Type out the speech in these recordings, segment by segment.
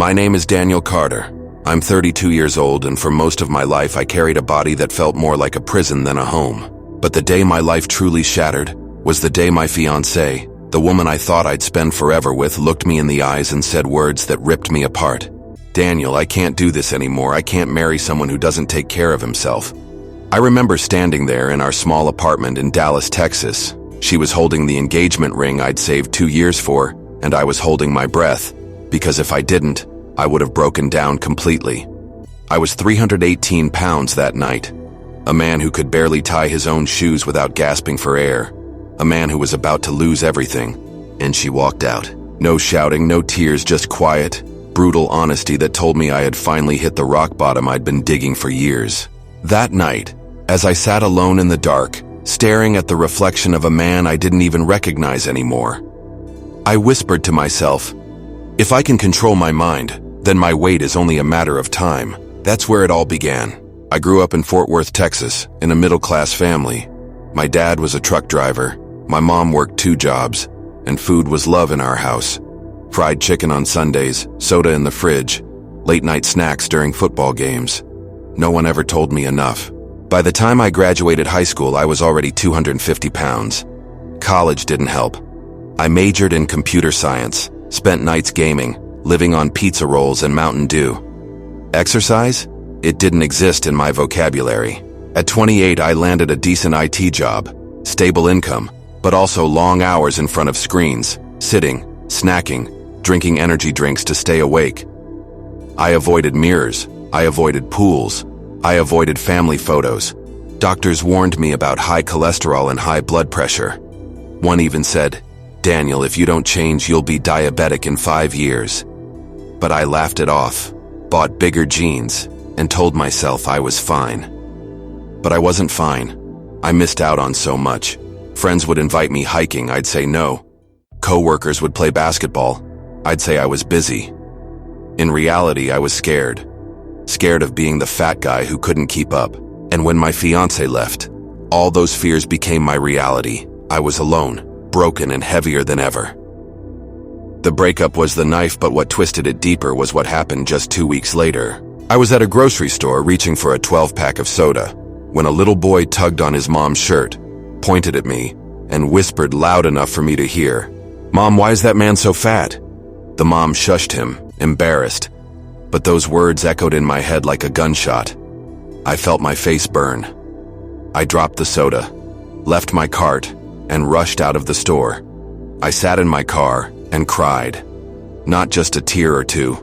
My name is Daniel Carter. I'm 32 years old, and for most of my life I carried a body that felt more like a prison than a home. But the day my life truly shattered was the day my fiancée, the woman I thought I'd spend forever with, looked me in the eyes and said words that ripped me apart. "Daniel, I can't do this anymore. I can't marry someone who doesn't take care of himself." I remember standing there in our small apartment in Dallas, Texas. She was holding the engagement ring I'd saved 2 years for, and I was holding my breath, because if I didn't, I would have broken down completely. I was 318 pounds that night, a man who could barely tie his own shoes without gasping for air, a man who was about to lose everything, and she walked out. No shouting, no tears, just quiet, brutal honesty that told me I had finally hit the rock bottom I'd been digging for years. That night, as I sat alone in the dark, staring at the reflection of a man I didn't even recognize anymore, I whispered to myself, "If I can control my mind, then my weight is only a matter of time." That's where it all began. I grew up in Fort Worth, Texas, in a middle-class family. My dad was a truck driver, my mom worked 2 jobs, and food was love in our house. Fried chicken on Sundays, soda in the fridge, late-night snacks during football games. No one ever told me enough. By the time I graduated high school, I was already 250 pounds. College didn't help. I majored in computer science, spent nights gaming, living on pizza rolls and Mountain Dew. Exercise? It didn't exist in my vocabulary. At 28, I landed a decent IT job, stable income, but also long hours in front of screens, sitting, snacking, drinking energy drinks to stay awake. I avoided mirrors. I avoided pools. I avoided family photos. Doctors warned me about high cholesterol and high blood pressure. One even said, "Daniel, if you don't change, you'll be diabetic in 5 years." But I laughed it off, bought bigger jeans, and told myself I was fine. But I wasn't fine. I missed out on so much. Friends would invite me hiking, I'd say no. Coworkers would play basketball, I'd say I was busy. In reality, I was scared. Scared of being the fat guy who couldn't keep up. And when my fiancé left, all those fears became my reality. I was alone, broken and heavier than ever. The breakup was the knife, but what twisted it deeper was what happened just 2 weeks later. I was at a grocery store reaching for a 12-pack of soda when a little boy tugged on his mom's shirt, pointed at me, and whispered loud enough for me to hear, "Mom, why is that man so fat?" The mom shushed him, embarrassed, but those words echoed in my head like a gunshot. I felt my face burn. I dropped the soda, left my cart, and rushed out of the store. I sat in my car and cried. Not just a tear or two,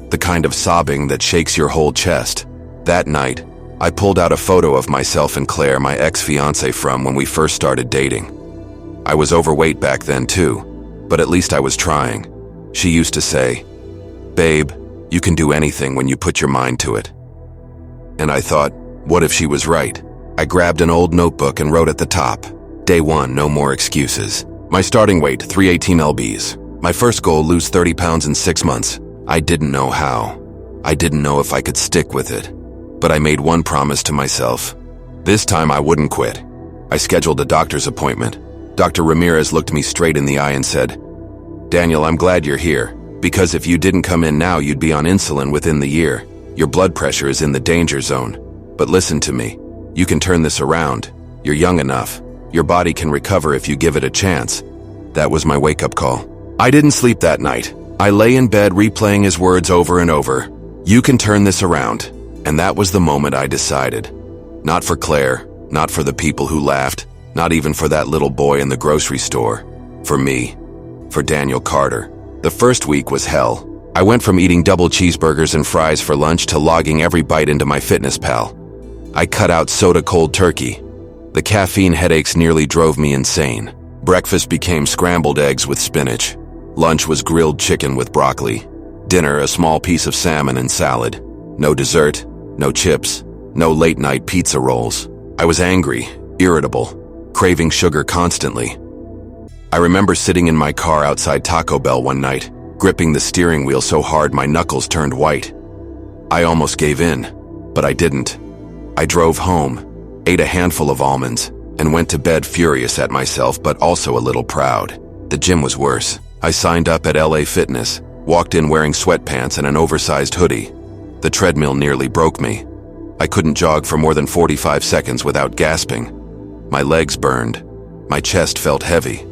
the kind of sobbing that shakes your whole chest. That night, I pulled out a photo of myself and Claire, my ex-fiancée from when we first started dating. I was overweight back then too, but at least I was trying. She used to say, "Babe, you can do anything when you put your mind to it." And I thought, what if she was right? I grabbed an old notebook and wrote at the top, "Day 1, no more excuses." My starting weight, 318 lbs. My first goal, lose 30 pounds in 6 months. I didn't know how. I didn't know if I could stick with it. But I made one promise to myself. This time I wouldn't quit. I scheduled a doctor's appointment. Dr. Ramirez looked me straight in the eye and said, "Daniel, I'm glad you're here, because if you didn't come in now, you'd be on insulin within the year. Your blood pressure is in the danger zone. But listen to me. You can turn this around. You're young enough. Your body can recover if you give it a chance." That was my wake-up call. I didn't sleep that night. I lay in bed replaying his words over and over. You can turn this around. And that was the moment I decided. Not for Claire, not for the people who laughed, not even for that little boy in the grocery store. For me. For Daniel Carter. The first week was hell. I went from eating double cheeseburgers and fries for lunch to logging every bite into my FitnessPal. I cut out soda cold turkey. The caffeine headaches nearly drove me insane. Breakfast became scrambled eggs with spinach. Lunch was grilled chicken with broccoli. Dinner, a small piece of salmon and salad. No dessert, no chips, no late-night pizza rolls. I was angry, irritable, craving sugar constantly. I remember sitting in my car outside Taco Bell one night, gripping the steering wheel so hard my knuckles turned white. I almost gave in, but I didn't. I drove home, ate a handful of almonds, and went to bed furious at myself but also a little proud. The gym was worse. I signed up at LA Fitness, Walked in wearing sweatpants and an oversized hoodie. The treadmill nearly broke me. I couldn't jog for more than 45 seconds without gasping. My legs burned. My chest felt heavy.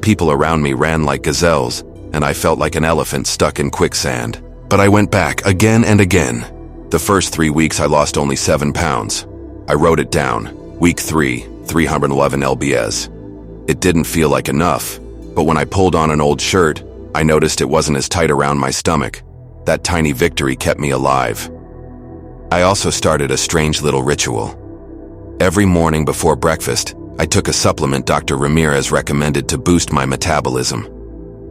People around me ran like gazelles, and I felt like an elephant stuck in quicksand. But I went back again and again. The first 3 weeks I lost only 7 pounds. I wrote it down. Week 3, 311 lbs. It didn't feel like enough, but when I pulled on an old shirt, I noticed it wasn't as tight around my stomach. That tiny victory kept me alive. I also started a strange little ritual. Every morning before breakfast, I took a supplement Dr. Ramirez recommended to boost my metabolism.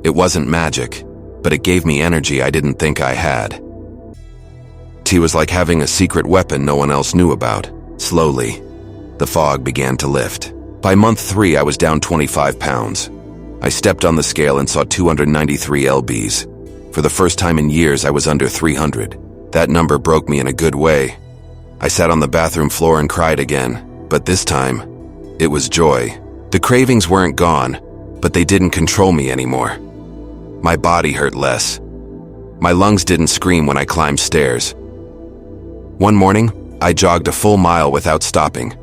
It wasn't magic, but it gave me energy I didn't think I had. Tea was like having a secret weapon no one else knew about. Slowly, the fog began to lift. By month 3, I was down 25 pounds. I stepped on the scale and saw 293 lbs. For the first time in years, I was under 300. That number broke me in a good way. I sat on the bathroom floor and cried again, but this time, it was joy. The cravings weren't gone, but they didn't control me anymore. My body hurt less. My lungs didn't scream when I climbed stairs. One morning, I jogged a full mile without stopping,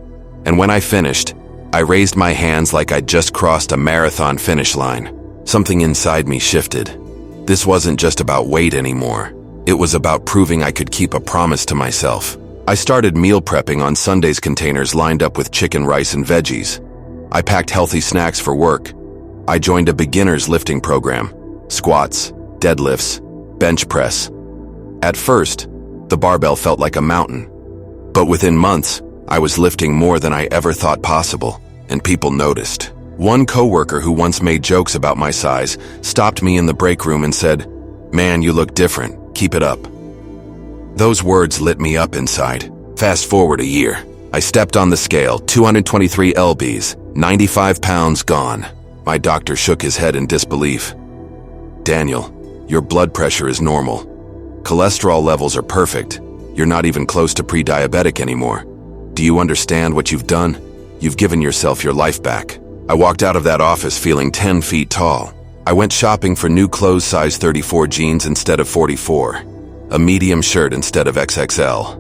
and when I finished, I raised my hands like I'd just crossed a marathon finish line. Something inside me shifted. This wasn't just about weight anymore. It was about proving I could keep a promise to myself. I started meal prepping on Sundays, containers lined up with chicken, rice, and veggies. I packed healthy snacks for work. I joined a beginner's lifting program. Squats, deadlifts, bench press. At first, the barbell felt like a mountain. But within months, I was lifting more than I ever thought possible, and people noticed. One coworker who once made jokes about my size stopped me in the break room and said, "Man, you look different. Keep it up." Those words lit me up inside. Fast forward a year. I stepped on the scale, 223 lbs, 95 pounds gone. My doctor shook his head in disbelief. "Daniel, your blood pressure is normal. Cholesterol levels are perfect. You're not even close to pre-diabetic anymore. Do you understand what you've done? You've given yourself your life back." I walked out of that office feeling 10 feet tall. I went shopping for new clothes, size 34 jeans instead of 44, a medium shirt instead of XXL.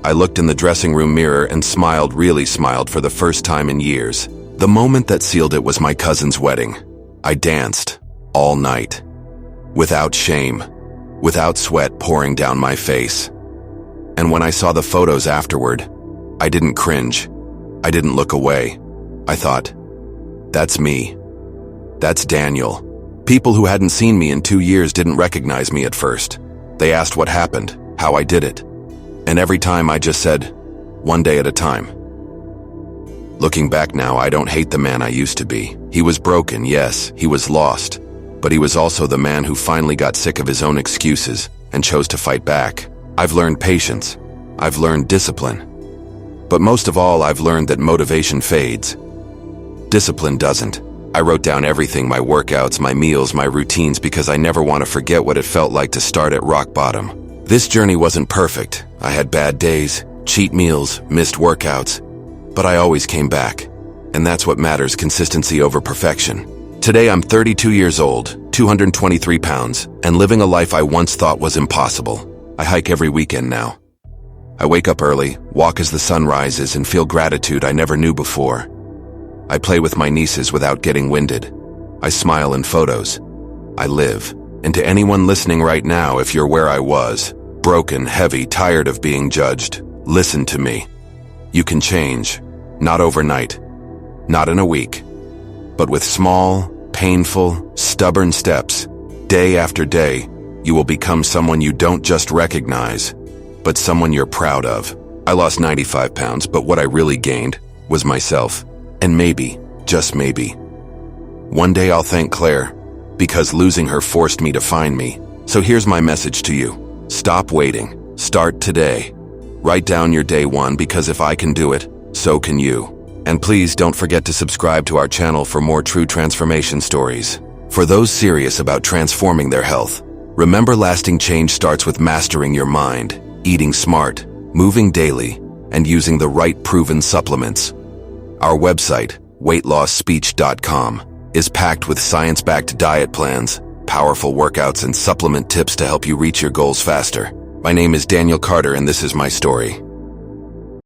I looked in the dressing room mirror and smiled, really smiled for the first time in years. The moment that sealed it was my cousin's wedding. I danced all night, without shame, without sweat pouring down my face. And when I saw the photos afterward, I didn't cringe. I didn't look away. I thought, that's me. That's Daniel. People who hadn't seen me in 2 years didn't recognize me at first. They asked what happened, how I did it. And every time I just said, one day at a time. Looking back now, I don't hate the man I used to be. He was broken, yes, he was lost. But he was also the man who finally got sick of his own excuses and chose to fight back. I've learned patience. I've learned discipline. But most of all, I've learned that motivation fades. Discipline doesn't. I wrote down everything, my workouts, my meals, my routines, because I never want to forget what it felt like to start at rock bottom. This journey wasn't perfect. I had bad days, cheat meals, missed workouts, but I always came back. And that's what matters, consistency over perfection. Today I'm 32 years old, 223 pounds, and living a life I once thought was impossible. I hike every weekend now. I wake up early, walk as the sun rises, and feel gratitude I never knew before. I play with my nieces without getting winded. I smile in photos. I live. And to anyone listening right now, if you're where I was, broken, heavy, tired of being judged, listen to me. You can change. Not overnight. Not in a week. But with small, painful, stubborn steps, day after day, you will become someone you don't just recognize, but someone you're proud of. I lost 95 pounds, but what I really gained was myself. And maybe, just maybe, one day I'll thank Claire, because losing her forced me to find me. So here's my message to you. Stop waiting. Start today. Write down your day one, because if I can do it, so can you. And please don't forget to subscribe to our channel for more true transformation stories. For those serious about transforming their health, remember, lasting change starts with mastering your mind, eating smart, moving daily, and using the right proven supplements. Our website, weightlossspeech.com, is packed with science-backed diet plans, powerful workouts and supplement tips to help you reach your goals faster. My name is Daniel Carter, and this is my story.